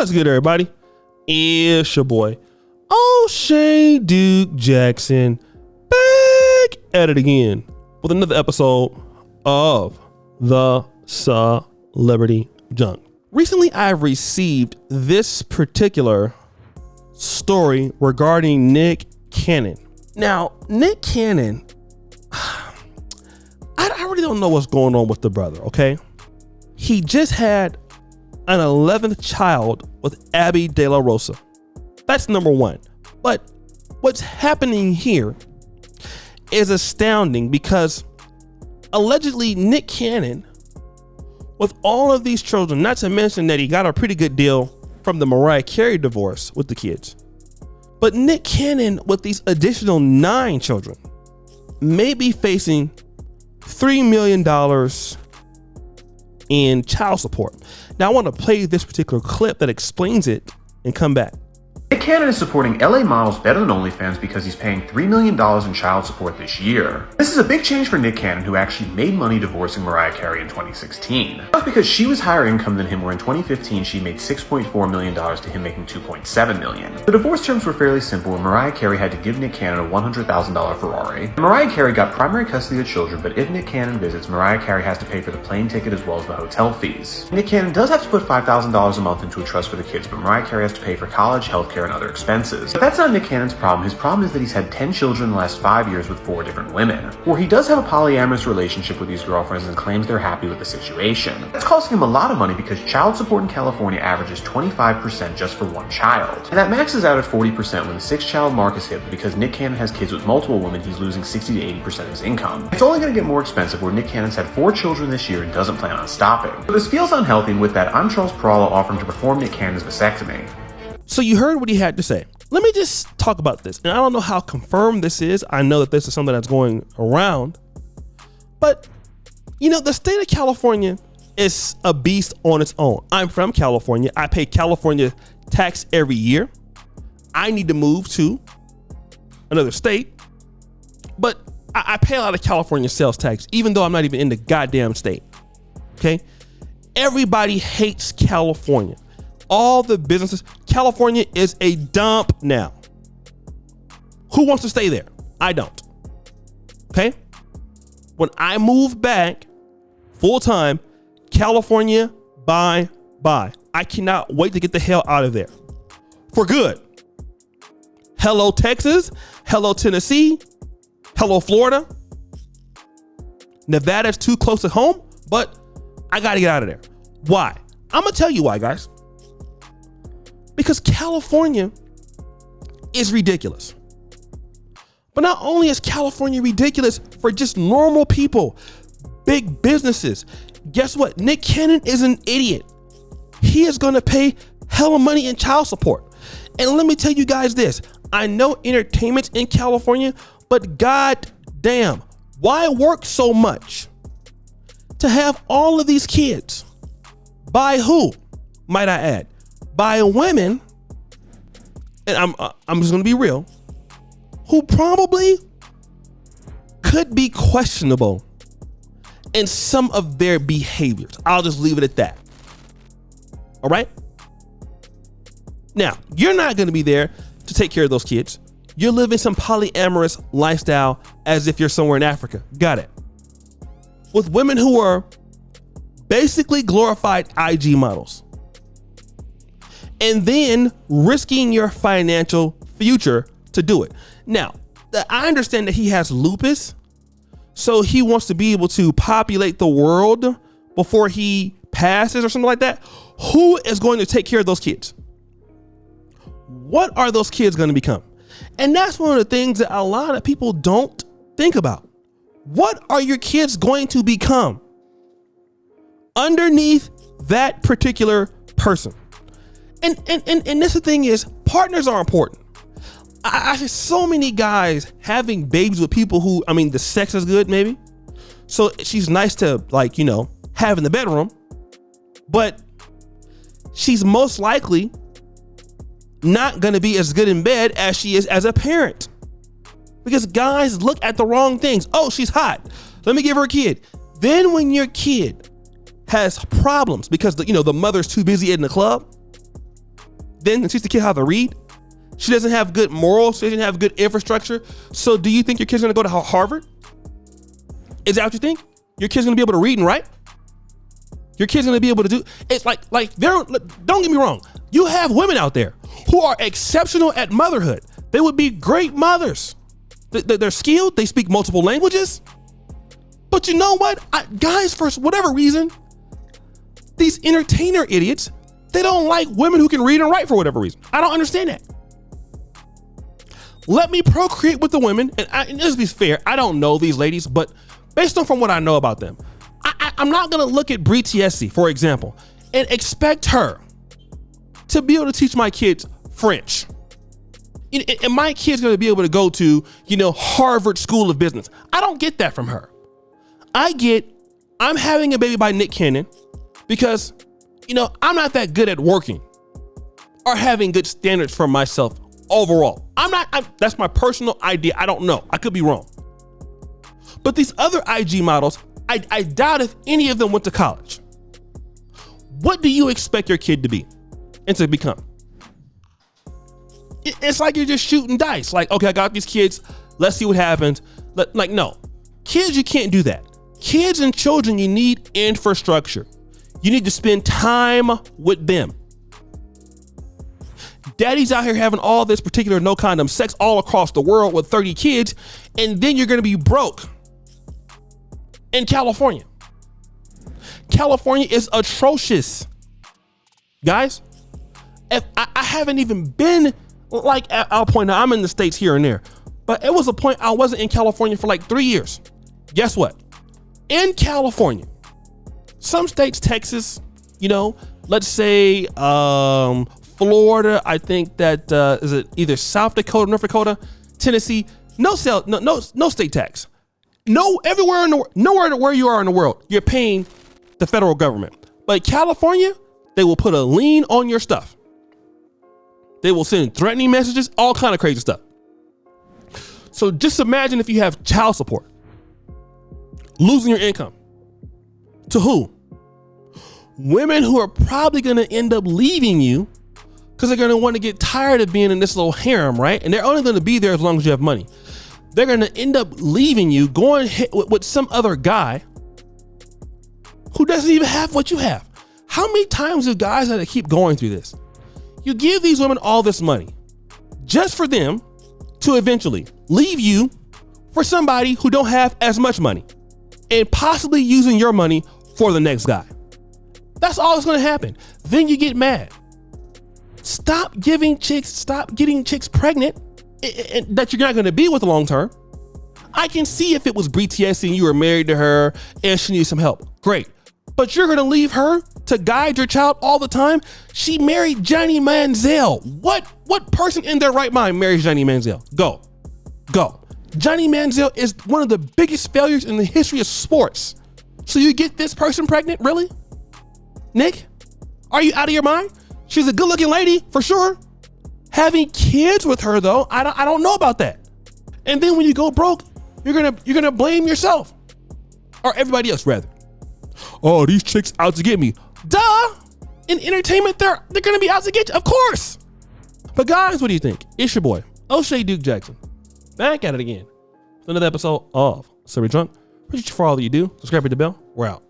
What's good, everybody? It's your boy, O'Shea Duke Jackson, back at it again with another episode of the Celebrity Junk. Recently, I've received this particular story regarding Nick Cannon. Now, Nick Cannon, I really don't know what's going on with the brother, okay? He just had an 11th child with Abby De La Rosa. That's number one. But what's happening here is astounding because allegedly Nick Cannon, with all of these children, not to mention that he got a pretty good deal from the Mariah Carey divorce with the kids, but Nick Cannon with these additional 9 children may be facing $3 million in child support. Now I want to play this particular clip that explains it and come back. Nick Cannon is supporting LA models better than OnlyFans because he's paying $3 million in child support this year. This is a big change for Nick Cannon, who actually made money divorcing Mariah Carey in 2016. That's because she was higher income than him, where in 2015 she made $6.4 million to him making $2.7 million. The divorce terms were fairly simple, and Mariah Carey had to give Nick Cannon a $100,000 Ferrari. Mariah Carey got primary custody of the children, but if Nick Cannon visits, Mariah Carey has to pay for the plane ticket as well as the hotel fees. Nick Cannon does have to put $5,000 a month into a trust for the kids, but Mariah Carey has to pay for college, healthcare, and other expenses. But that's not Nick Cannon's problem. His problem is that he's had 10 children in the last 5 years with 4 different women, where he does have a polyamorous relationship with these girlfriends and claims they're happy with the situation. That's costing him a lot of money because child support in California averages 25% just for one child. And that maxes out at 40% when the 6-child mark is hit, because Nick Cannon has kids with multiple women, he's losing 60 to 80% of his income. It's only going to get more expensive, where Nick Cannon's had 4 children this year and doesn't plan on stopping. So this feels unhealthy, and with that, I'm Charles Peralta offering to perform Nick Cannon's vasectomy. So you heard what he had to say. Let me just talk about this. And I don't know how confirmed this is. I know that this is something that's going around. But, you know, the state of California is a beast on its own. I'm from California. I pay California tax every year. I need to move to another state. But I pay a lot of California sales tax, even though I'm not even in the goddamn state. Okay? Everybody hates California. All the businesses. California is a dump now. Who wants to stay there? I don't. Okay? When I move back full time, California, bye. I cannot wait to get the hell out of there. For good. Hello, Texas. Hello, Tennessee. Hello, Florida. Nevada's too close to home, but I got to get out of there. Why? I'm going to tell you why, guys. Because California is ridiculous. But not only is California ridiculous for just normal people, big businesses, guess what? Nick Cannon is an idiot. He is going to pay hella money in child support. And let me tell you guys this. I know entertainment's in California, but god damn, why work so much to have all of these kids? By who, might I add? By women, and I'm just gonna be real, who probably could be questionable in some of their behaviors. I'll just leave it at that. All right? Now, you're not gonna be there to take care of those kids. You're living some polyamorous lifestyle as if you're somewhere in Africa. Got it. With women who are basically glorified IG models. And then risking your financial future to do it. Now, I understand that he has lupus, so he wants to be able to populate the world before he passes or something like that. Who is going to take care of those kids? What are those kids going to become? And that's one of the things that a lot of people don't think about. What are your kids going to become underneath that particular person? And this the thing is, partners are important. I see so many guys having babies with people who, I mean, the sex is good maybe. So she's nice to, like, you know, have in the bedroom, but she's most likely not going to be as good in bed as she is as a parent. Because guys look at the wrong things. Oh, she's hot. Let me give her a kid. Then when your kid has problems because the mother's too busy in the club, then teach the kid how to read. She doesn't have good morals. She doesn't have good infrastructure. So do you think your kid's gonna go to Harvard? Is that what you think? Your kid's gonna be able to read and write? Your kid's gonna be able to do, it's like don't get me wrong. You have women out there who are exceptional at motherhood. They would be great mothers. They're skilled. They speak multiple languages. But you know what? Guys, for whatever reason, these entertainer idiots, they don't like women who can read and write for whatever reason. I don't understand that. Let me procreate with the women. And let's be fair, I don't know these ladies, but based on from what I know about them, I'm not gonna look at Brie Tiesi, for example, and expect her to be able to teach my kids French. And my kid's gonna be able to go to, Harvard School of Business. I don't get that from her. I'm having a baby by Nick Cannon because, I'm not that good at working or having good standards for myself overall. That's my personal idea. I don't know. I could be wrong. But these other IG models, I doubt if any of them went to college. What do you expect your kid to be and to become? It's like you're just shooting dice. Like, okay, I got these kids. Let's see what happens. No. Kids, you can't do that. Kids and children, you need infrastructure. You need to spend time with them. Daddy's out here having all this particular no condom sex all across the world with 30 kids, and then you're going to be broke in California. California is atrocious. Guys, if I haven't even been, I'll point out, I'm in the States here and there, but it was a point I wasn't in California for 3 years. Guess what? In California, some states, Texas, let's say Florida, I think that is it either South Dakota, North Dakota, Tennessee, no state tax. Nowhere where you are in the world, you're paying the federal government. But California, they will put a lien on your stuff. They will send threatening messages, all kind of crazy stuff. So just imagine if you have child support, losing your income. To who? Women who are probably going to end up leaving you because they're going to want to get tired of being in this little harem, right? And they're only going to be there as long as you have money. They're going to end up leaving you, going with some other guy who doesn't even have what you have. How many times do guys have to keep going through this? You give these women all this money just for them to eventually leave you for somebody who don't have as much money and possibly using your money for the next guy. That's all that's going to happen. Then you get mad. Stop getting chicks pregnant that you're not going to be with long term. I can see if it was Brie Tiesi and you were married to her and she needs some help. Great. But you're going to leave her to guide your child all the time? She married Johnny Manziel. What person in their right mind marries Johnny Manziel? Go. Johnny Manziel is one of the biggest failures in the history of sports. So you get this person pregnant? Really? Nick? Are you out of your mind? She's a good looking lady for sure. Having kids with her though, I don't know about that. And then when you go broke, you're gonna blame yourself. Or everybody else rather. Oh, these chicks out to get me. Duh! In entertainment, they're gonna be out to get you, of course. But guys, what do you think? It's your boy, O'Shea Duke Jackson. Back at it again. Another episode of Celebrity Drunk. Appreciate you for all that you do. Subscribe to the bell. We're out.